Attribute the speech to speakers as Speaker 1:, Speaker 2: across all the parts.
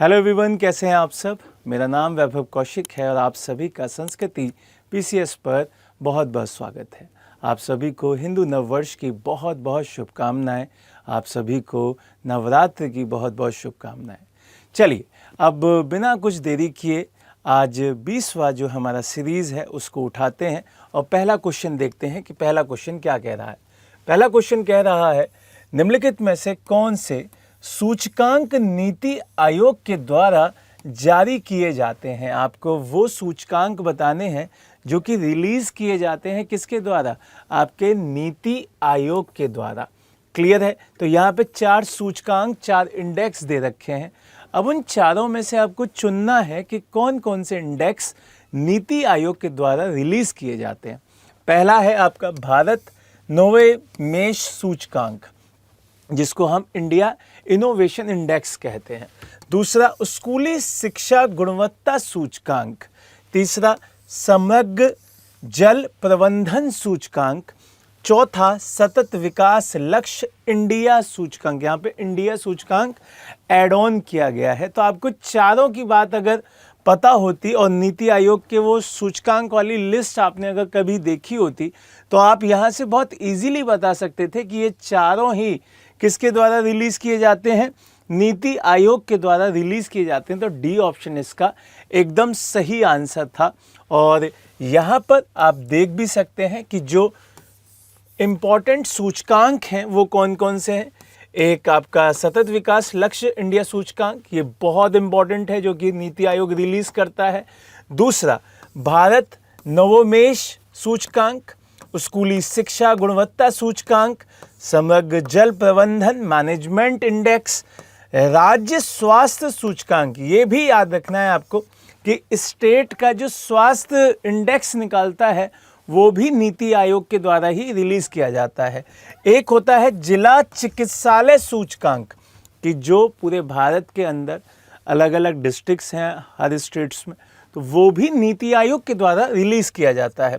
Speaker 1: Hello everyone, कैसे हैं आप सब। मेरा नाम वैभव कौशिक है और आप सभी का संस्कृति पीसीएस पर बहुत बहुत स्वागत है। आप सभी को हिंदू नववर्ष की बहुत बहुत शुभकामनाएं। आप सभी को नवरात्र की बहुत बहुत शुभकामनाएं। चलिए अब बिना कुछ देरी किए आज 20वां जो हमारा सीरीज़ है उसको उठाते हैं और पहला क्वेश्चन देखते हैं कि पहला क्वेश्चन क्या कह रहा है। पहला क्वेश्चन कह रहा है, निम्नलिखित में से कौन से सूचकांक नीति आयोग के द्वारा जारी किए जाते हैं। आपको वो सूचकांक बताने हैं जो कि रिलीज किए जाते हैं किसके द्वारा, आपके नीति आयोग के द्वारा। क्लियर है। तो यहाँ पे 4 सूचकांक 4 इंडेक्स दे रखे हैं। अब उन चारों में से आपको चुनना है कि कौन कौन से इंडेक्स नीति आयोग के द्वारा रिलीज किए जाते हैं। पहला है आपका भारत नवोन्मेष सूचकांक, जिसको हम इंडिया इनोवेशन इंडेक्स कहते हैं। दूसरा स्कूली शिक्षा गुणवत्ता सूचकांक। तीसरा समग्र जल प्रबंधन सूचकांक। चौथा सतत विकास लक्ष्य इंडिया सूचकांक। यहाँ पे इंडिया सूचकांक ऐड ऑन किया गया है। तो आपको चारों की बात अगर पता होती और नीति आयोग के वो सूचकांक वाली लिस्ट आपने अगर कभी देखी होती तो आप यहाँ से बहुत इजीली बता सकते थे कि ये चारों ही किसके द्वारा रिलीज किए जाते हैं, नीति आयोग के द्वारा रिलीज किए जाते हैं। तो डी ऑप्शन इसका एकदम सही आंसर था। और यहाँ पर आप देख भी सकते हैं कि जो इम्पॉर्टेंट सूचकांक हैं वो कौन कौन से हैं। एक आपका सतत विकास लक्ष्य इंडिया सूचकांक, ये बहुत इंपॉर्टेंट है जो कि नीति आयोग रिलीज करता है। दूसरा भारत नवोन्मेष सूचकांक, स्कूली शिक्षा गुणवत्ता सूचकांक, समग्र जल प्रबंधन मैनेजमेंट इंडेक्स, राज्य स्वास्थ्य सूचकांक। ये भी याद रखना है आपको कि स्टेट का जो स्वास्थ्य इंडेक्स निकालता है वो भी नीति आयोग के द्वारा ही रिलीज किया जाता है। एक होता है जिला चिकित्सालय सूचकांक, कि जो पूरे भारत के अंदर अलग अलग डिस्ट्रिक्ट्स हैं हर स्टेट्स में, तो वो भी नीति आयोग के द्वारा रिलीज किया जाता है।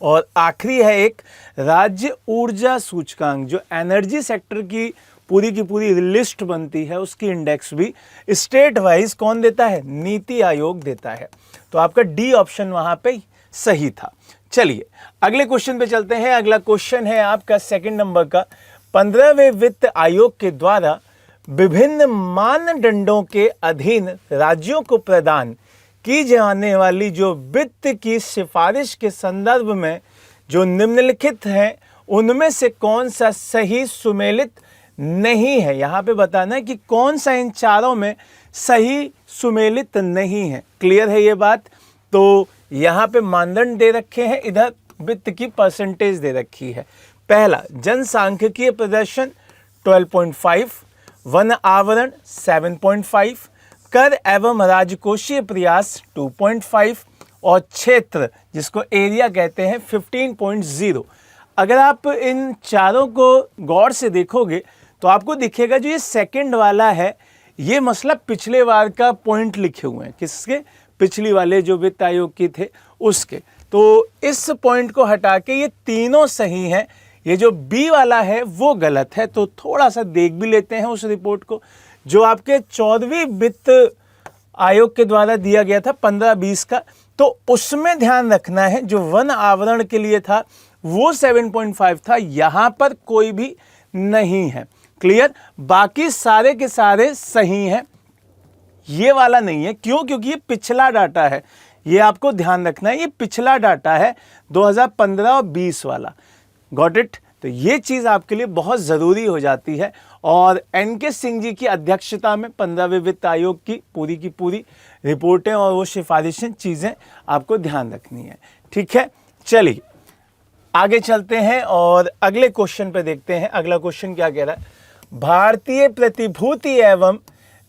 Speaker 1: और आखिरी है एक राज्य ऊर्जा सूचकांक, जो एनर्जी सेक्टर की पूरी लिस्ट बनती है, उसकी इंडेक्स भी स्टेट वाइज कौन देता है, नीति आयोग देता है। तो आपका डी ऑप्शन वहां पे सही था। चलिए अगले क्वेश्चन पे चलते हैं। अगला क्वेश्चन है आपका सेकंड नंबर का, 15वें वित्त आयोग के द्वारा विभिन्न मानदंडों के अधीन राज्यों को प्रदान की जाने वाली जो वित्त की सिफारिश के संदर्भ में जो निम्नलिखित हैं उनमें से कौन सा सही सुमेलित नहीं है। यहाँ पे बताना है कि कौन सा इन चारों में सही सुमेलित नहीं है। क्लियर है ये बात। तो यहाँ पे मानदंड दे रखे हैं, इधर वित्त की परसेंटेज दे रखी है। पहला जनसांख्यिकीय प्रदर्शन 12.5, वन आवरण 7.5, कर एवं राजकोषीय प्रयास 2.5 और क्षेत्र जिसको एरिया कहते हैं 15.0। अगर आप इन चारों को गौर से देखोगे तो आपको दिखेगा जो ये सेकंड वाला है ये मतलब पिछले बार का पॉइंट लिखे हुए हैं, किसके, पिछली वाले जो वित्त आयोग के थे उसके। तो इस पॉइंट को हटा के ये तीनों सही हैं, ये जो बी वाला है वो गलत है। तो थोड़ा सा देख भी लेते हैं उस रिपोर्ट को जो आपके 14वीं वित्त आयोग के द्वारा दिया गया था 15-20 का। तो उसमें ध्यान रखना है जो वन आवरण के लिए था वो 7.5 था, यहाँ पर कोई भी नहीं है। क्लियर। बाकी सारे के सारे सही हैं, ये वाला नहीं है। क्यों? क्योंकि ये पिछला डाटा है, ये आपको ध्यान रखना है, ये पिछला डाटा है 2015 और 20 वाला। Got it. तो ये चीज़ आपके लिए बहुत ज़रूरी हो जाती है। और एनके सिंह जी की अध्यक्षता में 15वें वित्त आयोग की पूरी रिपोर्टें और वो सिफारिशें चीज़ें आपको ध्यान रखनी है। ठीक है, चलिए आगे चलते हैं और अगले क्वेश्चन पे देखते हैं। अगला क्वेश्चन क्या कह रहा है, भारतीय प्रतिभूति एवं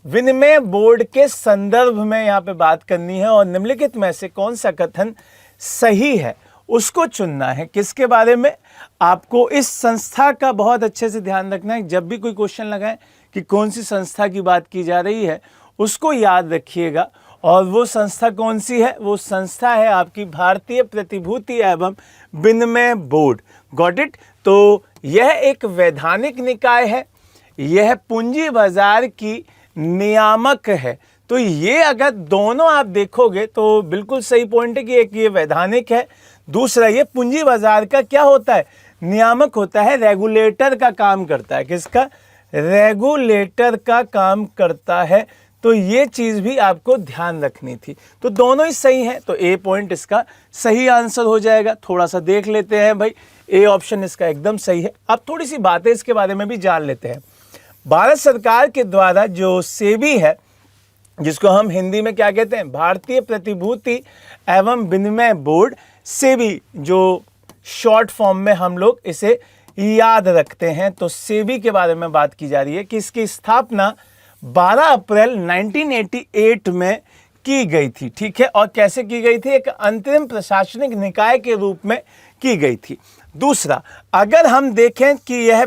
Speaker 1: विनिमय बोर्ड के संदर्भ में यहाँ पे बात करनी है और निम्नलिखित में से कौन सा कथन सही है उसको चुनना है। किसके बारे में, आपको इस संस्था का बहुत अच्छे से ध्यान रखना है। जब भी कोई क्वेश्चन लगाए कि कौन सी संस्था की बात की जा रही है उसको याद रखिएगा। और वो संस्था कौन सी है, वो संस्था है आपकी भारतीय प्रतिभूति एवं विनिमय बोर्ड। Got it. तो यह एक वैधानिक निकाय है, यह पूंजी बाजार की नियामक है। तो ये अगर दोनों आप देखोगे तो बिल्कुल सही पॉइंट है कि एक ये वैधानिक है, दूसरा ये पूंजी बाजार का क्या होता है, नियामक होता है, रेगुलेटर का काम करता है। किसका? रेगुलेटर का काम करता है। तो ये चीज भी आपको ध्यान रखनी थी। तो दोनों ही सही हैं, तो ए पॉइंट इसका सही आंसर हो जाएगा। थोड़ा सा देख लेते हैं भाई, ए ऑप्शन इसका एकदम सही है। अब थोड़ी सी बातें इसके बारे में भी जान लेते हैं। भारत सरकार के द्वारा जो सेबी है, जिसको हम हिंदी में क्या कहते हैं, भारतीय प्रतिभूति एवं विनिमय बोर्ड, सेबी जो शॉर्ट फॉर्म में हम लोग इसे याद रखते हैं। तो सेबी के बारे में बात की जा रही है कि इसकी स्थापना 12 अप्रैल 1988 में की गई थी। ठीक है, और कैसे की गई थी? एक अंतरिम प्रशासनिक निकाय के रूप में की गई थी। दूसरा, अगर हम देखें कि यह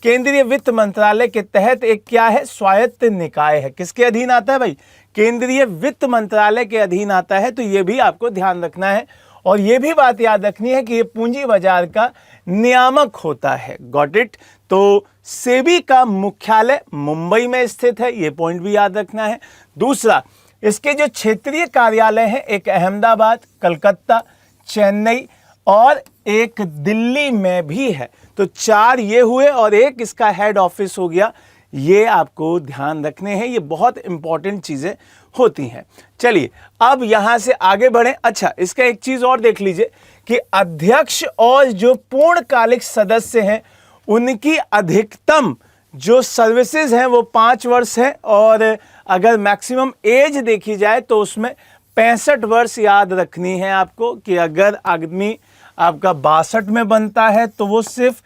Speaker 1: केंद्रीय वित्त मंत्रालय के तहत एक क्या है, स्वायत्त निकाय है। किसके अधीन आता है भाई? केंद्रीय वित्त मंत्रालय के अधीन आता है। तो ये भी आपको ध्यान रखना है, और ये भी बात याद रखनी है कि ये पूंजी बाजार का नियामक होता है। Got it? तो सेबी का मुख्यालय मुंबई में स्थित है, ये पॉइंट भी याद रखना है। दूसरा, इसके जो क्षेत्रीय कार्यालय हैं, एक अहमदाबाद, कलकत्ता, चेन्नई और एक दिल्ली में भी है। तो 4 ये हुए और एक इसका हेड ऑफिस हो गया। ये आपको ध्यान रखने हैं, ये बहुत इंपॉर्टेंट चीजें होती हैं। चलिए अब यहां से आगे बढ़ें। अच्छा, इसका एक चीज और देख लीजिए कि अध्यक्ष और जो पूर्णकालिक सदस्य हैं उनकी अधिकतम जो सर्विसेज हैं वो 5 वर्ष है, और अगर मैक्सिमम एज देखी जाए तो उसमें 65 वर्ष याद रखनी है आपको, कि अगर आदमी आपका 62 में बनता है तो वो सिर्फ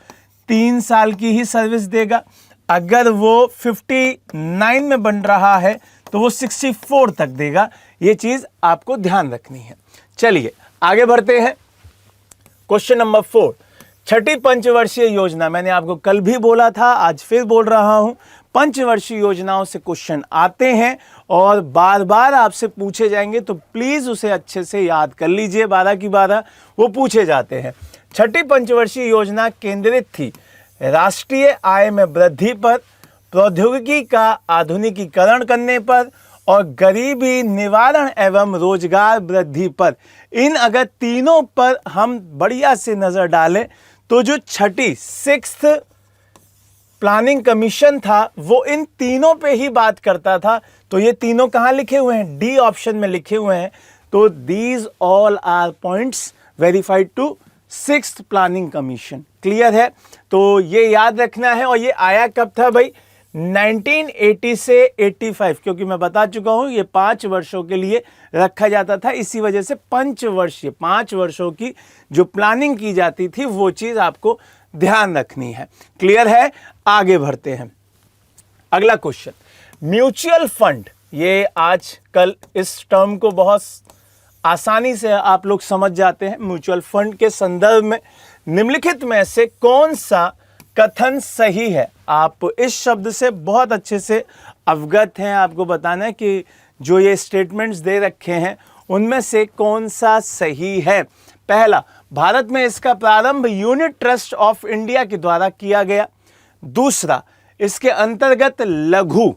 Speaker 1: 3 साल की ही सर्विस देगा। अगर वो 59 में बन रहा है तो वो 64 तक देगा। ये चीज आपको ध्यान रखनी है। चलिए आगे बढ़ते हैं। क्वेश्चन नंबर 4, छठी पंचवर्षीय योजना। मैंने आपको कल भी बोला था, आज फिर बोल रहा हूं, पंचवर्षीय योजनाओं से क्वेश्चन आते हैं और बार बार आपसे पूछे जाएंगे, तो प्लीज उसे अच्छे से याद कर लीजिए। 12 की 12 वो पूछे जाते हैं। छठी पंचवर्षीय योजना केंद्रित थी राष्ट्रीय आय में वृद्धि पर, प्रौद्योगिकी का आधुनिकीकरण करने पर और गरीबी निवारण एवं रोजगार वृद्धि पर। इन अगर तीनों पर हम बढ़िया से नजर डालें तो जो छठी 6th प्लानिंग कमीशन था वो इन तीनों पे ही बात करता था। तो ये तीनों कहां लिखे हुए हैं? डी ऑप्शन में लिखे हुए हैं। तो these all are points verified to 6th planning commission. Clear है? तो ये याद रखना है। और ये आया कब था भाई? 1980 से 85, क्योंकि मैं बता चुका हूं ये 5 वर्षों के लिए रखा जाता था, इसी वजह से पंचवर्षीय 5 वर्षों की जो प्लानिंग की जाती थी वो चीज आपको ध्यान रखनी है। क्लियर है? आगे बढ़ते हैं। अगला क्वेश्चन, म्यूचुअल फंड। ये आज कल इस टर्म को बहुत आसानी से आप लोग समझ जाते हैं। म्यूचुअल फंड के संदर्भ में निम्नलिखित में से कौन सा कथन सही है? आप इस शब्द से बहुत अच्छे से अवगत हैं। आपको बताना है कि जो ये स्टेटमेंट्स दे रखे हैं उनमें से कौन सा सही है। पहला, भारत में इसका प्रारंभ यूनिट ट्रस्ट ऑफ इंडिया के द्वारा किया गया। दूसरा, इसके अंतर्गत लघु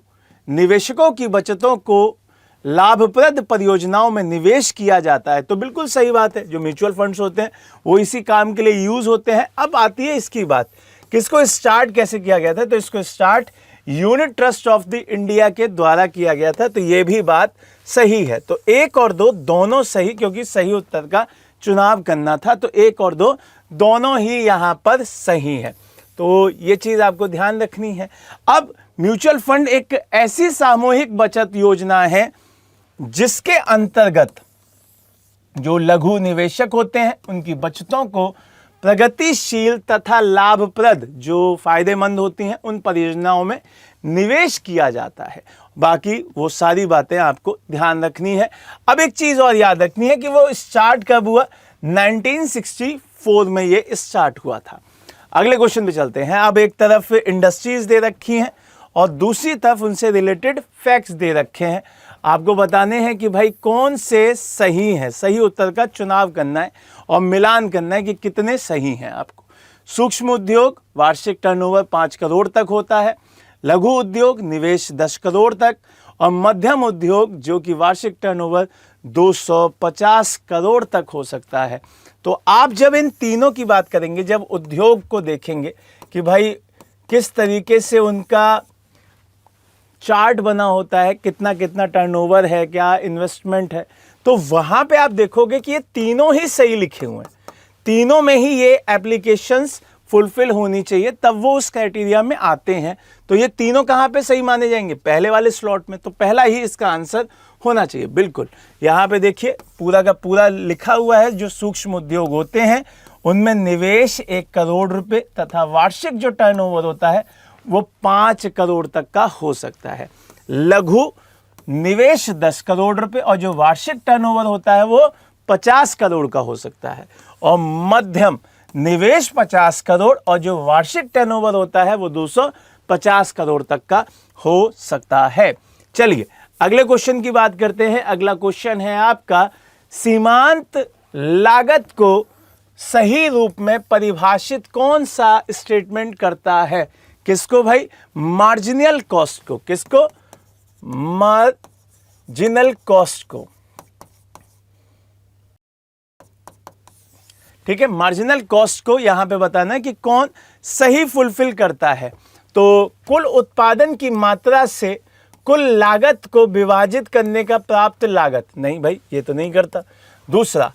Speaker 1: निवेशकों की बचतों को लाभप्रद परियोजनाओं में निवेश किया जाता है। तो बिल्कुल सही बात है, जो म्यूचुअल फंड्स होते हैं वो इसी काम के लिए यूज होते हैं। अब आती है इसकी बात, किसको स्टार्ट कैसे किया गया था? तो इसको start unit trust of the India के द्वारा किया गया था। तो ये भी बात सही है। तो 1 और 2 दोनों सही, क्योंकि सही उत्तर का चुनाव करना था। तो 1 और 2 दोनों ही यहां पर सही है। तो ये चीज आपको ध्यान रखनी है। अब म्यूचुअल फंड एक ऐसी सामूहिक बचत योजना है जिसके अंतर्गत जो लघु निवेशक होते हैं उनकी बचतों को प्रगतिशील तथा लाभप्रद, जो फायदेमंद होती हैं, उन परियोजनाओं में निवेश किया जाता है। बाकी वो सारी बातें आपको ध्यान रखनी है। अब एक चीज और याद रखनी है कि वो स्टार्ट कब हुआ? 1964 में ये स्टार्ट हुआ था। अगले क्वेश्चन पे चलते हैं। अब एक तरफ इंडस्ट्रीज दे रखी हैं और दूसरी तरफ उनसे रिलेटेड फैक्ट्स दे रखे हैं। आपको बताने हैं कि भाई कौन से सही है। सही उत्तर का चुनाव करना है और मिलान करना है कि कितने सही हैं आपको। सूक्ष्म उद्योग वार्षिक टर्नओवर 5 करोड़ तक होता है। लघु उद्योग निवेश 10 करोड़ तक और मध्यम उद्योग जो कि वार्षिक टर्नओवर 250 करोड़ तक हो सकता है। तो आप जब इन तीनों की बात करेंगे, जब उद्योग को देखेंगे कि भाई किस तरीके से उनका चार्ट बना होता है, कितना कितना टर्नओवर है, क्या इन्वेस्टमेंट है, तो वहां पे आप देखोगे कि ये तीनों ही सही लिखे हुए हैं, तीनों में ही ये एप्लीकेशंस फुलफिल होनी चाहिए, तब वो उस क्राइटेरिया में आते हैं। तो ये तीनों कहाँ पे सही माने जाएंगे? पहले वाले स्लॉट में। तो पहला ही इसका आंसर होना चाहिए। बिल्कुल, यहाँ पे देखिए पूरा का पूरा लिखा हुआ है। जो सूक्ष्म उद्योग होते हैं उनमें निवेश 1 करोड़ रुपए तथा वार्षिक जो टर्नओवर होता है वो 5 करोड़ तक का हो सकता है। लघु निवेश 10 करोड़ रुपए और जो वार्षिक टर्नओवर होता है वो 50 करोड़ का हो सकता है। और मध्यम निवेश 50 करोड़ और जो वार्षिक टर्नओवर होता है वो 250 करोड़ तक का हो सकता है। चलिए अगले क्वेश्चन की बात करते हैं। अगला क्वेश्चन है आपका, सीमांत लागत को सही रूप में परिभाषित कौन सा स्टेटमेंट करता है? किसको भाई? मार्जिनल कॉस्ट को। किसको? मार्जिनल कॉस्ट को। ठीक है, मार्जिनल कॉस्ट को यहां पे बताना है कि कौन सही फुलफिल करता है। तो कुल उत्पादन की मात्रा से कुल लागत को विभाजित करने का प्राप्त लागत, नहीं भाई ये तो नहीं करता। दूसरा,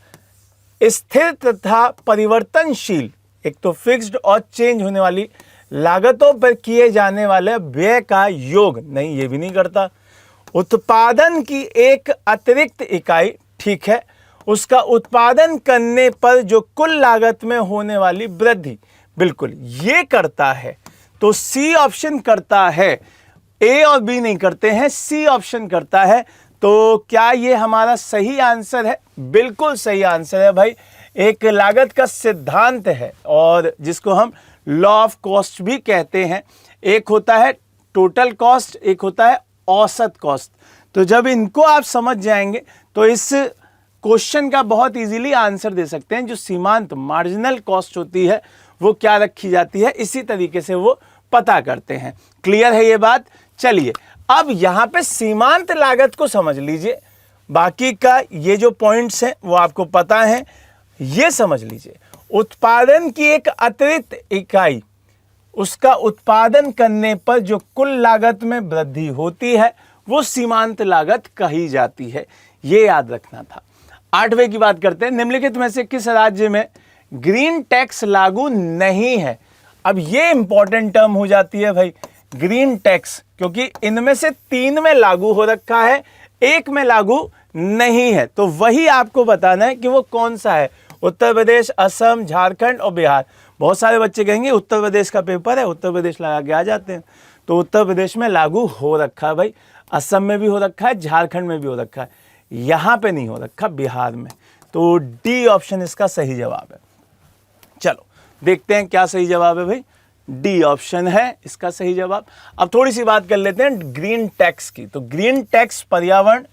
Speaker 1: स्थिर तथा परिवर्तनशील, एक तो फिक्स्ड और चेंज होने वाली लागतों पर किए जाने वाले व्यय का योग, नहीं ये भी नहीं करता। उत्पादन की एक अतिरिक्त इकाई, ठीक है, उसका उत्पादन करने पर जो कुल लागत में होने वाली वृद्धि, बिल्कुल ये करता है। तो सी ऑप्शन करता है, ए और बी नहीं करते हैं, सी ऑप्शन करता है। तो क्या ये हमारा सही आंसर है? बिल्कुल सही आंसर है भाई। एक लागत का सिद्धांत है और जिसको हम लॉ ऑफ कॉस्ट भी कहते हैं। एक होता है टोटल कॉस्ट, एक होता है औसत कॉस्ट। तो जब इनको आप समझ जाएंगे तो इस क्वेश्चन का बहुत इजीली आंसर दे सकते हैं। जो सीमांत मार्जिनल कॉस्ट होती है वो क्या रखी जाती है, इसी तरीके से वो पता करते हैं। क्लियर है ये बात? चलिए अब यहां पे सीमांत लागत को समझ लीजिए। बाकी का ये जो पॉइंट्स हैं वो आपको पता है, ये समझ लीजिए। उत्पादन की एक अतिरिक्त इकाई, उसका उत्पादन करने पर जो कुल लागत में वृद्धि होती है वो सीमांत लागत कही जाती है। ये याद रखना था। 8वें की बात करते हैं। निम्नलिखित में से किस राज्य में ग्रीन टैक्स लागू नहीं है? अब ये इंपॉर्टेंट टर्म हो जाती है भाई, ग्रीन टैक्स, क्योंकि इनमें से 3 में लागू हो रखा है, 1 में लागू नहीं है। तो वही आपको बताना है कि वो कौन सा है। उत्तर प्रदेश, असम, झारखंड और बिहार। बहुत सारे बच्चे कहेंगे उत्तर प्रदेश का पेपर है, उत्तर प्रदेश लगा के आ जाते हैं। तो उत्तर प्रदेश में लागू हो रखा है भाई, असम में भी हो रखा है, झारखंड में भी हो रखा है, यहां पे नहीं हो रखा, बिहार में। तो डी ऑप्शन इसका सही जवाब है। चलो देखते हैं क्या सही जवाब है भाई। डी ऑप्शन है इसका सही जवाब। अब थोड़ी सी बात कर लेते हैं ग्रीन टैक्स की। तो ग्रीन टैक्स पर्यावरण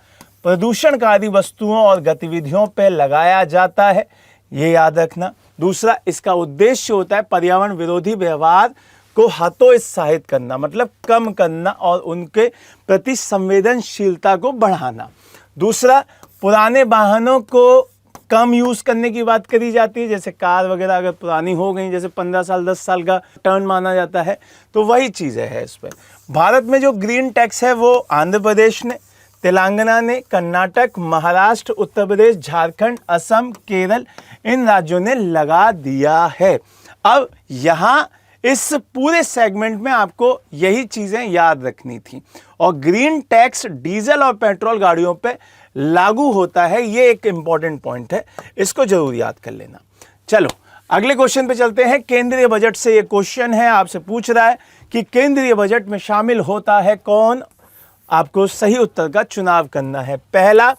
Speaker 1: प्रदूषणकारी वस्तुओं और गतिविधियों पर लगाया जाता है, ये याद रखना। दूसरा, इसका उद्देश्य होता है पर्यावरण विरोधी व्यवहार को हतोत्साहित करना, मतलब कम करना और उनके प्रति संवेदनशीलता को बढ़ाना। दूसरा, पुराने वाहनों को कम यूज करने की बात करी जाती है, जैसे कार वगैरह अगर पुरानी हो गई, जैसे 15 साल 10 साल का टर्न माना जाता है, तो वही चीज़ है इस पर। भारत में जो ग्रीन टैक्स है वो आंध्र प्रदेश ने, तेलंगाना ने, कर्नाटक, महाराष्ट्र, उत्तर प्रदेश, झारखंड, असम, केरल, इन राज्यों ने लगा दिया है। अब यहाँ इस पूरे सेगमेंट में आपको यही चीज़ें याद रखनी थी। और ग्रीन टैक्स डीजल और पेट्रोल गाड़ियों पे लागू होता है, ये एक इंपॉर्टेंट पॉइंट है, इसको जरूर याद कर लेना। चलो अगले क्वेश्चन पे चलते हैं। केंद्रीय बजट से ये क्वेश्चन है, आपसे पूछ रहा है कि केंद्रीय बजट में शामिल होता है कौन? आपको सही उत्तर का चुनाव करना है। पहला,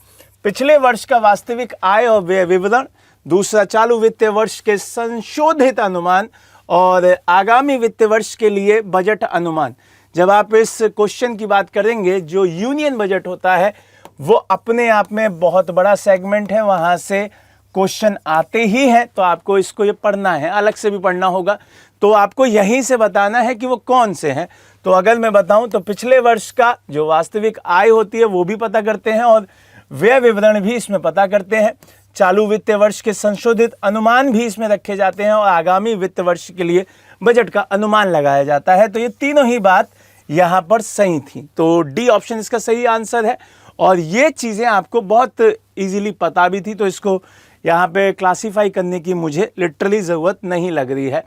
Speaker 1: पिछले वर्ष का वास्तविक आय और व्यय विवरण। दूसरा, चालू वित्तीय वर्ष के संशोधित अनुमान और आगामी वित्तीय वर्ष के लिए बजट अनुमान। जब आप इस क्वेश्चन की बात करेंगे, जो यूनियन बजट होता है वो अपने आप में बहुत बड़ा सेगमेंट है, वहां से क्वेश्चन आते ही हैं, तो आपको इसको ये पढ़ना है, अलग से भी पढ़ना होगा। तो आपको यहीं से बताना है कि वो कौन से हैं। तो अगर मैं बताऊं तो पिछले वर्ष का जो वास्तविक आय होती है वो भी पता करते हैं और व्यय विवरण भी इसमें पता करते हैं। चालू वित्तीय वर्ष के संशोधित अनुमान भी इसमें रखे जाते हैं और आगामी वित्त वर्ष के लिए बजट का अनुमान लगाया जाता है। तो ये तीनों ही बात यहाँ पर सही थी, तो डी ऑप्शन इसका सही आंसर है। और ये चीज़ें आपको बहुत इजीली पता भी थी, तो इसको यहाँ पे क्लासीफाई करने की मुझे लिटरली ज़रूरत नहीं लग रही है।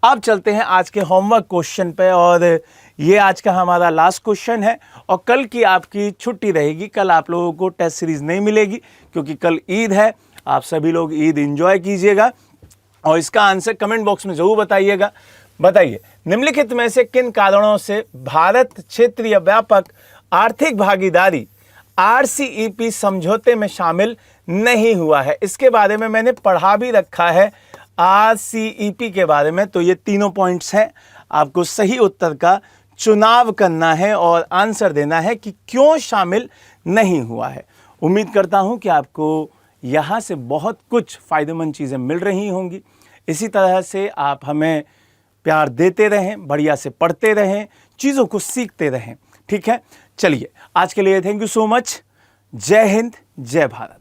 Speaker 1: अब चलते हैं आज के होमवर्क क्वेश्चन पे, और ये आज का हमारा लास्ट क्वेश्चन है। और कल की आपकी छुट्टी रहेगी, कल आप लोगों को टेस्ट सीरीज़ नहीं मिलेगी क्योंकि कल ईद है। आप सभी लोग ईद एंजॉय कीजिएगा और इसका आंसर कमेंट बॉक्स में ज़रूर बताइएगा। बताइए, निम्नलिखित में से किन कारणों से भारत क्षेत्रीय व्यापक आर्थिक भागीदारी RCEP समझौते में शामिल नहीं हुआ है? इसके बारे में मैंने पढ़ा भी रखा है RCEP के बारे में। तो ये तीनों पॉइंट्स हैं, आपको सही उत्तर का चुनाव करना है और आंसर देना है कि क्यों शामिल नहीं हुआ है। उम्मीद करता हूं कि आपको यहाँ से बहुत कुछ फ़ायदेमंद चीज़ें मिल रही होंगी। इसी तरह से आप हमें प्यार देते रहें, बढ़िया से पढ़ते रहें, चीज़ों को सीखते रहें। ठीक है, चलिए आज के लिए थैंक यू सो मच। जय हिंद, जय भारत।